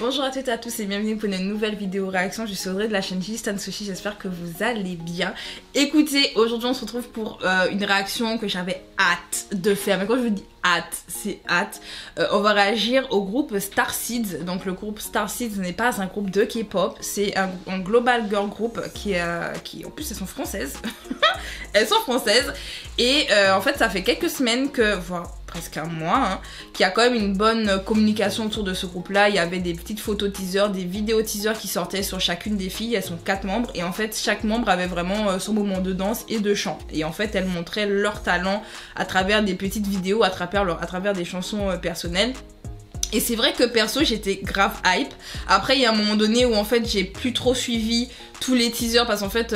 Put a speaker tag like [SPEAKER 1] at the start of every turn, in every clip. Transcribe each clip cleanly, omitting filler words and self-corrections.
[SPEAKER 1] Bonjour à toutes et à tous et bienvenue pour une nouvelle vidéo réaction. Je suis Audrey de la chaîne Gilles Sushi, j'espère que vous allez bien. Écoutez, aujourd'hui on se retrouve pour une réaction que j'avais hâte de faire. Mais quand je vous dis hâte, c'est hâte. On va réagir au groupe Starseeds. Donc le groupe Starseeds n'est pas un groupe de K-pop, c'est un global girl group qui en plus elles sont françaises. Elles sont françaises et en fait ça fait quelques semaines que, voire presque un mois, hein, qu'il y a quand même une bonne communication autour de ce groupe là. Il y avait des petites photos teasers, des vidéos teasers qui sortaient sur chacune des filles. Elles sont 4 membres et en fait chaque membre avait vraiment son moment de danse et de chant, et en fait elles montraient leur talent à travers des petites vidéos, à travers des chansons personnelles. Et c'est vrai que perso j'étais grave hype. Après il y a un moment donné où en fait j'ai plus trop suivi tous les teasers parce qu'en fait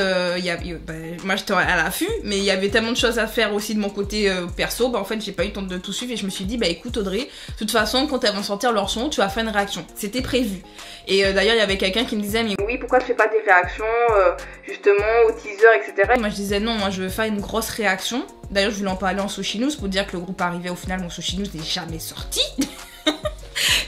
[SPEAKER 1] moi j'étais à l'affût, mais il y avait tellement de choses à faire aussi de mon côté perso, en fait j'ai pas eu le temps de tout suivre et je me suis dit écoute Audrey, de toute façon quand elles vont sortir leur son tu vas faire une réaction, c'était prévu. Et d'ailleurs il y avait quelqu'un qui me disait mais oui pourquoi tu fais pas des réactions justement aux teasers etc. Et moi je disais non, moi je veux faire une grosse réaction. D'ailleurs je voulais en parler en Sushi News pour dire que le groupe arrivait au final, mon Sushi News n'est jamais sorti.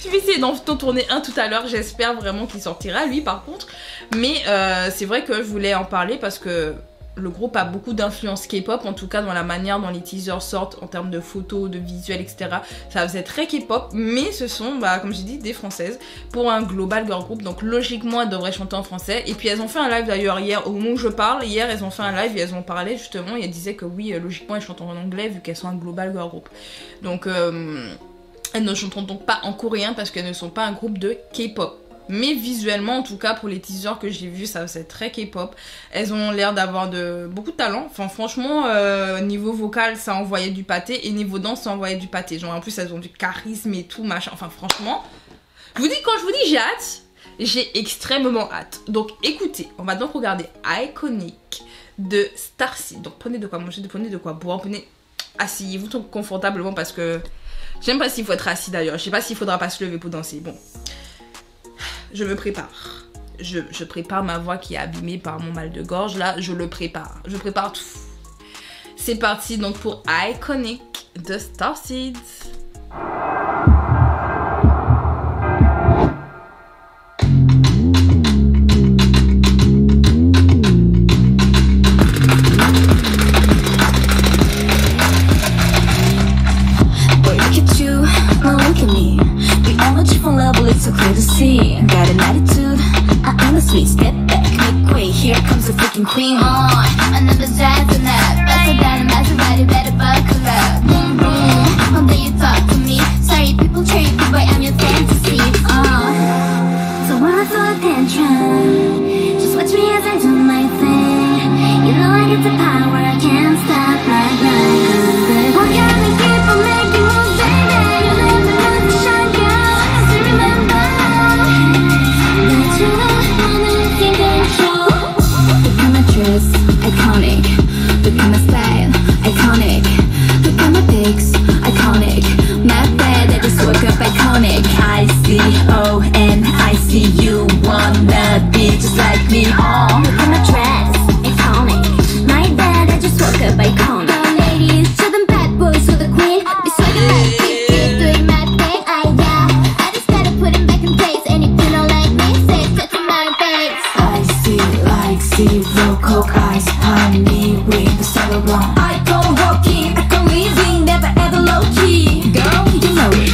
[SPEAKER 1] Je vais essayer d'en tourner un tout à l'heure, j'espère vraiment qu'il sortira lui par contre. Mais c'est vrai que je voulais en parler parce que le groupe a beaucoup d'influence K-pop, en tout cas dans la manière dont les teasers sortent en termes de photos, de visuels, etc. Ça faisait très K-pop, mais ce sont, comme j'ai dit, des françaises pour un global girl group. Donc logiquement elles devraient chanter en français. Et puis elles ont fait un live d'ailleurs hier, au moment où je parle, hier elles ont fait un live et elles ont parlé justement et elles disaient que oui, logiquement elles chantent en anglais vu qu'elles sont un global girl group. Donc elles ne chanteront donc pas en coréen parce qu'elles ne sont pas un groupe de K-pop. Mais visuellement, en tout cas, pour les teasers que j'ai vus, ça c'est très K-pop. Elles ont l'air d'avoir beaucoup de talent. Enfin, franchement, niveau vocal, ça envoyait du pâté. Et niveau danse, ça envoyait du pâté. Genre, en plus, elles ont du charisme et tout, machin. Enfin, franchement, quand je vous dis j'ai hâte, j'ai extrêmement hâte. Donc, écoutez, on va donc regarder Iconic de Starseeds. Donc, prenez de quoi manger, prenez de quoi boire, asseyez-vous confortablement parce que je sais même pas s'il faut être assis d'ailleurs. Je sais pas s'il faudra pas se lever pour danser. Bon. Je me prépare. Je prépare ma voix qui est abîmée par mon mal de gorge. Là, je le prépare. Je prépare tout. C'est parti donc pour Iconic de Starseeds.
[SPEAKER 2] It's so clear to see. Got an attitude, I honestly step back, make way. Here comes the freaking queen. Another size than that. Better than a Maserati, better buckle up. Boom boom, how dare you talk to me? Sorry people treat me, but I'm your fantasy. So when I throw attention, just watch me as I do my thing. You know I get the power, I can't stop my grind. What can I keep on making moves, baby? You never know the shine, girl. Iconic, look at my style, iconic. Look at my pics, iconic. My bed, I just woke up, iconic. I-C-O-N-I-C, you wanna be just like me. Oh, look at my dress, iconic. My bed, I just woke up, iconic. Now ladies, show them bad boys who the queen. Be swagging like keep doing my thing, yeah. I just gotta put him back in place. And if you don't like me, say it to my face. I see like zero coke eyes on me with the sorrow wrong. I go walking, I go living, never ever low key. Girl, you know it.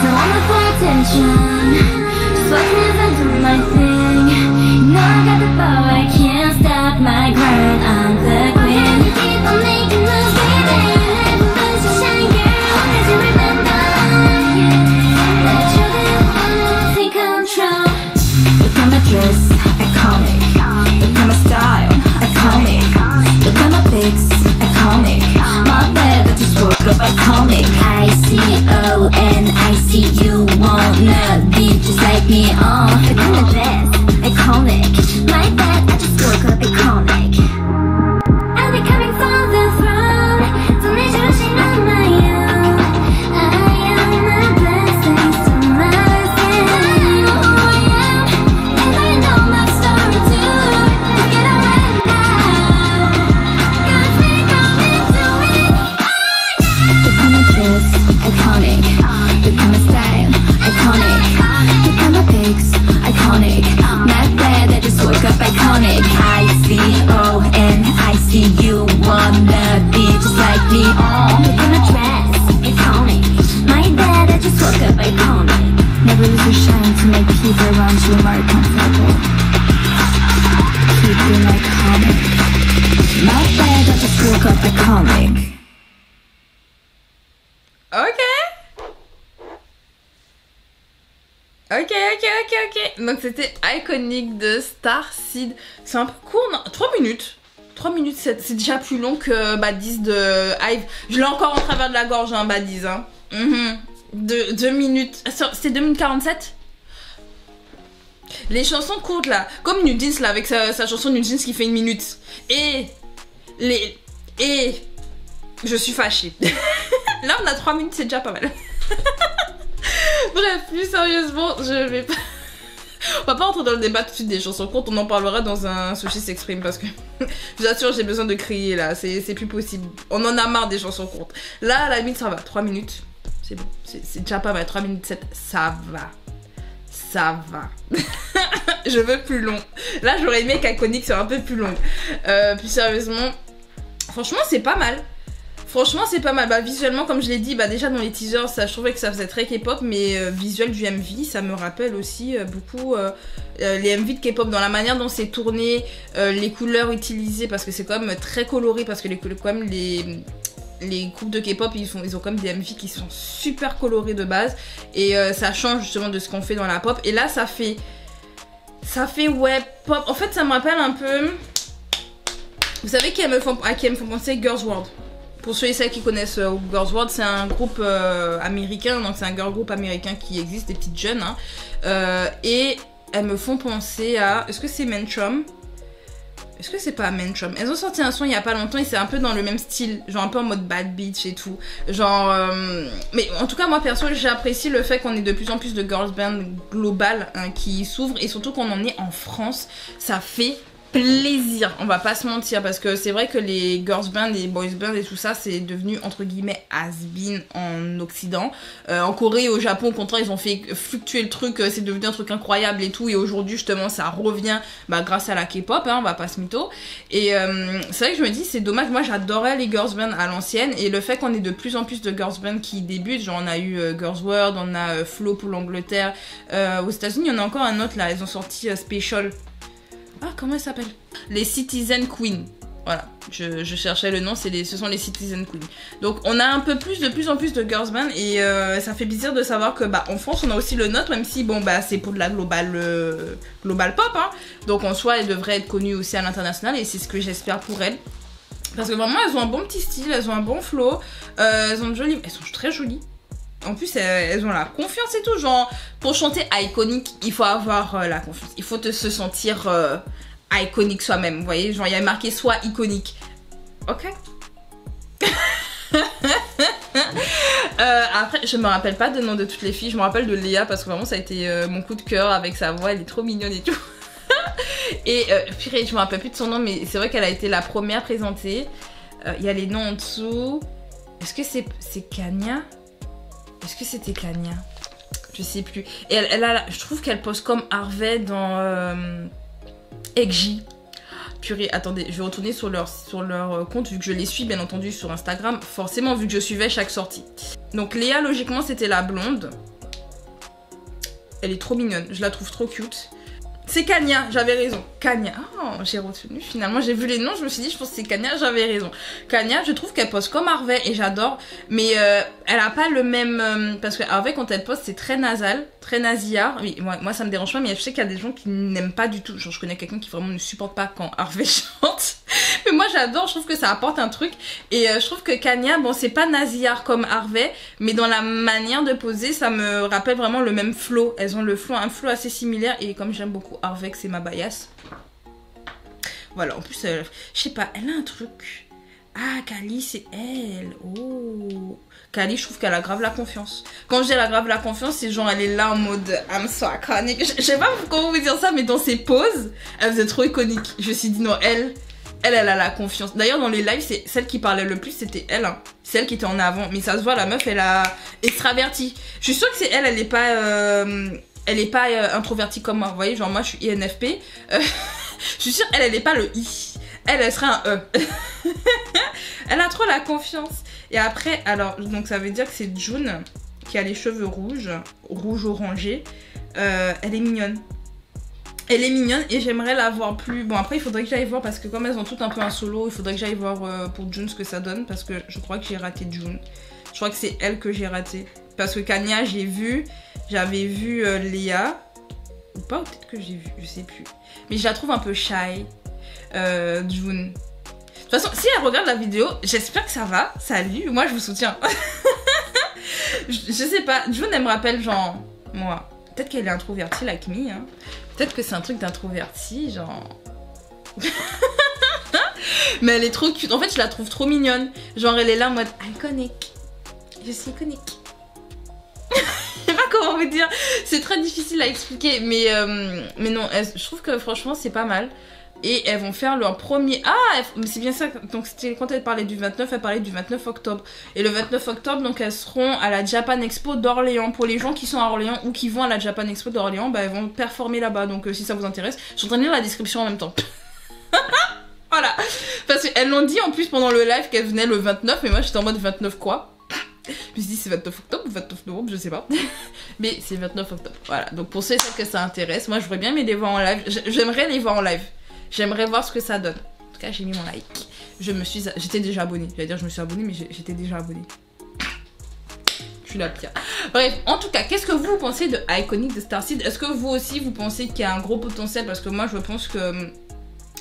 [SPEAKER 2] So I'm not for attention. Just watch me as I do my thing. You know I got the power, I can't stop my grind. I'm the queen. Keep on making moves, baby. Never lose your shine, girl. As you remember, that you're the one who take control. Look at my dress, iconic. Look at my style, iconic. Look at my pics, iconic. My bed, I just woke up, iconic. I-C-O-N-I-C, you wanna be just like me. Look at my dress, iconic. My bed, I just woke up, iconic. I'll be coming for the throne. Don't need you rushing on my own. I am my blessings to myself. I know who I am, and I know my story too. Look at it right now. Got me coming to it. Look at my dress, iconic. Look at my style, iconic. Look woke up iconic.
[SPEAKER 1] Ok. Donc c'était Iconic de Starseed. C'est un peu court, non 3 minutes. 3 minutes, c'est déjà plus long que Baddies de Hive. Je l'ai encore en travers de la gorge, hein, Baddies. Hein. 2 minutes. C'était 2 minutes 47. Les chansons courtes là, comme New Jeans là, avec sa chanson New Jeans qui fait 1 minute. Et je suis fâchée. Là on a 3 minutes, c'est déjà pas mal. Bref, plus sérieusement, je vais pas... On va pas rentrer dans le débat tout de suite des chansons courtes, on en parlera dans un Sushi s'exprime parce que je vous assure j'ai besoin de crier là, c'est plus possible. On en a marre des chansons courtes. Là à la limite ça va, 3 minutes, c'est bon, c'est déjà pas mal, 3 minutes 7, ça va. Je veux plus long. Là j'aurais aimé qu'Iconic soit un peu plus long. Plus sérieusement, franchement c'est pas mal. Bah visuellement comme je l'ai dit, bah déjà dans les teasers ça, je trouvais que ça faisait très K-pop, mais visuel du MV ça me rappelle aussi beaucoup les MV de K-pop dans la manière dont c'est tourné, les couleurs utilisées parce que c'est quand même très coloré, parce que les groupes de K-pop ils ont comme des MV qui sont super colorés de base et ça change justement de ce qu'on fait dans la pop, et là ça fait ouais pop. En fait ça me rappelle un peu, vous savez à qui elles me font penser? Girls World. Pour ceux et celles qui connaissent Girls World, c'est un groupe américain, donc c'est un girl group américain qui existe, des petites jeunes, hein, et elles me font penser à... Est-ce que c'est Mentrum? Est-ce que c'est pas Mentrum? Elles ont sorti un son il y a pas longtemps et c'est un peu dans le même style, genre un peu en mode bad bitch et tout. Genre... Mais en tout cas, moi perso, j'apprécie le fait qu'on ait de plus en plus de girls band globales hein, qui s'ouvrent, et surtout qu'on en est en France. Ça fait plaisir, on va pas se mentir, parce que c'est vrai que les girls band, les boys band et tout ça, c'est devenu entre guillemets has-been en Occident. En Corée et au Japon, au contraire, ils ont fait fluctuer le truc, c'est devenu un truc incroyable et tout, et aujourd'hui justement ça revient grâce à la K-pop, hein, on va pas se mytho. Et c'est vrai que je me dis c'est dommage, moi j'adorais les girls band à l'ancienne, et le fait qu'on ait de plus en plus de girls band qui débutent, genre on a eu Girls World, on a Flow pour l'Angleterre, aux États-Unis il y en a encore un autre là, ils ont sorti Special. Ah, comment elle s'appelle? Les Citizen Queen. Voilà, je cherchais le nom, ce sont les Citizen Queen. Donc on a un peu plus, de plus en plus de girls band, et ça fait plaisir de savoir que en France on a aussi le nôtre, même si bon c'est pour de la global pop, hein. Donc en soi elle devrait être connue aussi à l'international, et c'est ce que j'espère pour elles. Parce que vraiment elles ont un bon petit style, elles ont un bon flow, elles sont très jolies. En plus, elles ont la confiance et tout. Genre, pour chanter Iconic, il faut avoir la confiance. Il faut se sentir iconique soi-même. Vous voyez, genre, il y a marqué soit iconique. Ok. Après, je me rappelle pas de nom de toutes les filles. Je me rappelle de Léa parce que vraiment, ça a été mon coup de cœur avec sa voix. Elle est trop mignonne et tout. Et purée, je me rappelle plus de son nom, mais c'est vrai qu'elle a été la première présentée. Il y a les noms en dessous. Est-ce que c'est Kanya? Est-ce que c'était Kanya? Je sais plus. Et je trouve qu'elle pose comme Harvey dans Egji. Purée, attendez, je vais retourner sur leur compte vu que je les suis bien entendu sur Instagram. Forcément, vu que je suivais chaque sortie. Donc Léa, logiquement, c'était la blonde. Elle est trop mignonne, je la trouve trop cute. C'est Kanya, j'avais raison. Kanya, oh, j'ai retenu. Finalement, j'ai vu les noms, je me suis dit, je pense que c'est Kanya, j'avais raison. Kanya, je trouve qu'elle pose comme Harvey et j'adore. Mais elle a pas le même... parce que Harvey, quand elle pose, c'est très nasal, très nasillard. Oui, moi, ça me dérange pas, mais je sais qu'il y a des gens qui n'aiment pas du tout. Genre, je connais quelqu'un qui vraiment ne supporte pas quand Harvey chante. Mais moi, j'adore, je trouve que ça apporte un truc. Et je trouve que Kanya, bon, c'est pas nasillard comme Harvey, mais dans la manière de poser, ça me rappelle vraiment le même flow. Elles ont un flow assez similaire, et comme j'aime beaucoup Harvey, c'est ma baillasse. Voilà, en plus, je sais pas, elle a un truc. Ah, Kali, c'est elle. Oh. Kali, je trouve qu'elle a grave la confiance. Quand je dis elle a grave la confiance, c'est genre, elle est là en mode I'm so iconic. Je sais pas comment vous dire ça, mais dans ses poses, elle faisait trop iconique. Je me suis dit, non, elle a la confiance. D'ailleurs, dans les lives, c'est celle qui parlait le plus, c'était elle. Hein. C'est elle qui était en avant. Mais ça se voit, la meuf, elle a extraverti. Je suis sûre que c'est elle est pas... elle est pas introvertie comme moi, vous voyez, genre moi je suis INFP. Je suis sûre elle est pas le I. Elle serait un E. Elle a trop la confiance. Et après, alors, donc ça veut dire que c'est June qui a les cheveux rouges orangés. Elle est mignonne. Elle est mignonne et j'aimerais la voir plus. Bon, après, il faudrait que j'aille voir parce que comme elles ont toutes un peu un solo, il faudrait que j'aille voir pour June ce que ça donne parce que je crois que j'ai raté June. Je crois que c'est elle que j'ai raté. Parce que Kanya, j'avais vu Léa. Ou pas, ou peut-être que j'ai vu, je sais plus. Mais je la trouve un peu shy, June. De toute façon, si elle regarde la vidéo, j'espère que ça va. Salut, moi je vous soutiens. je sais pas, June elle me rappelle genre moi. Peut-être qu'elle est introvertie like me, hein. Peut-être que c'est un truc d'introverti, genre. Mais elle est trop cute. En fait, je la trouve trop mignonne. Genre, elle est là en mode iconique. Je suis iconique. Je sais pas comment vous dire. C'est très difficile à expliquer. Mais non, je trouve que franchement, c'est pas mal. Et elles vont faire leur premier... Ah, c'est bien ça. Donc, quand elle parlait du 29, elle parlait du 29 octobre. Et le 29 octobre, donc, elles seront à la Japan Expo d'Orléans. Pour les gens qui sont à Orléans ou qui vont à la Japan Expo d'Orléans, bah, elles vont performer là-bas. Donc, si ça vous intéresse, je suis en train de lire la description en même temps. Voilà. Parce qu'elles l'ont dit en plus pendant le live qu'elles venaient le 29. Mais moi, j'étais en mode 29 quoi? Je me suis dit, c'est 29 octobre ou 29 novembre, je sais pas. Mais c'est 29 octobre. Voilà. Donc, pour ceux et celles que ça intéresse, moi, je voudrais bien les voir en live. J'aimerais les voir en live. J'aimerais voir ce que ça donne. En tout cas, j'ai mis mon like. J'étais déjà abonnée. J'allais dire je me suis abonnée, mais j'étais déjà abonnée. Je suis la pire. Bref, en tout cas, qu'est-ce que vous pensez de Iconic de Starseed? Est-ce que vous aussi, vous pensez qu'il y a un gros potentiel? Parce que moi, je pense que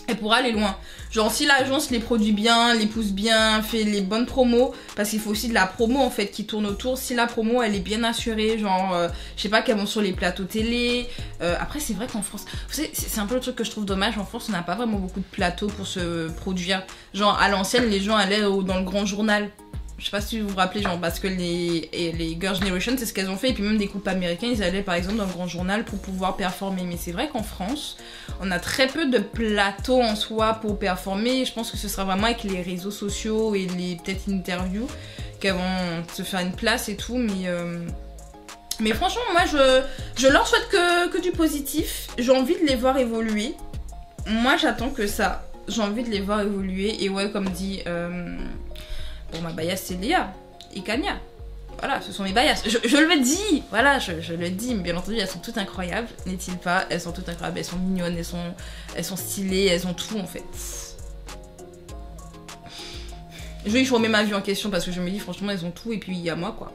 [SPEAKER 1] elle pourra aller loin. Genre, si l'agence les produit bien, les pousse bien, fait les bonnes promos, parce qu'il faut aussi de la promo en fait qui tourne autour. Si la promo elle est bien assurée, genre, je sais pas, qu'elles vont sur les plateaux télé. Après, c'est vrai qu'en France, vous savez, c'est un peu le truc que je trouve dommage. En France, on n'a pas vraiment beaucoup de plateaux pour se produire. Genre, à l'ancienne, les gens allaient dans le grand journal. Je sais pas si vous vous rappelez, genre, parce que les Girls' Generation, c'est ce qu'elles ont fait. Et puis même des coupes américains, ils allaient par exemple dans le grand journal pour pouvoir performer. Mais c'est vrai qu'en France, on a très peu de plateaux en soi pour performer. Je pense que ce sera vraiment avec les réseaux sociaux et peut-être interviews qu'elles vont se faire une place et tout. Mais franchement, moi, je leur souhaite que du positif. J'ai envie de les voir évoluer. Moi, j'attends que ça. J'ai envie de les voir évoluer. Et ouais, comme dit... Bon, ma baillasse, c'est Léa et Kanya. Voilà, ce sont mes baillasses. Je le dis, voilà, je le dis. Mais bien entendu, elles sont toutes incroyables, n'est-il pas? Elles sont toutes incroyables, elles sont mignonnes, elles sont stylées, elles ont tout en fait. Je remets ma vie en question parce que je me dis, franchement, elles ont tout et puis il y a moi, quoi.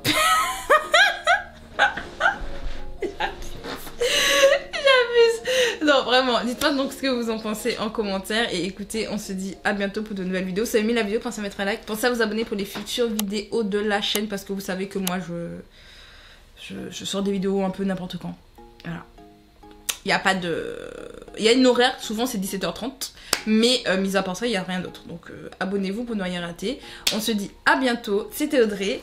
[SPEAKER 1] Non, vraiment, dites-moi donc ce que vous en pensez en commentaire. Et écoutez, on se dit à bientôt pour de nouvelles vidéos. Si vous avez aimé la vidéo, pensez à mettre un like. Pensez à vous abonner pour les futures vidéos de la chaîne. Parce que vous savez que moi, je sors des vidéos un peu n'importe quand. Voilà. Il n'y a pas de... Il y a une horaire, souvent c'est 17h30. Mais mis à part ça, il n'y a rien d'autre. Donc abonnez-vous pour ne rien rater. On se dit à bientôt. C'était Audrey.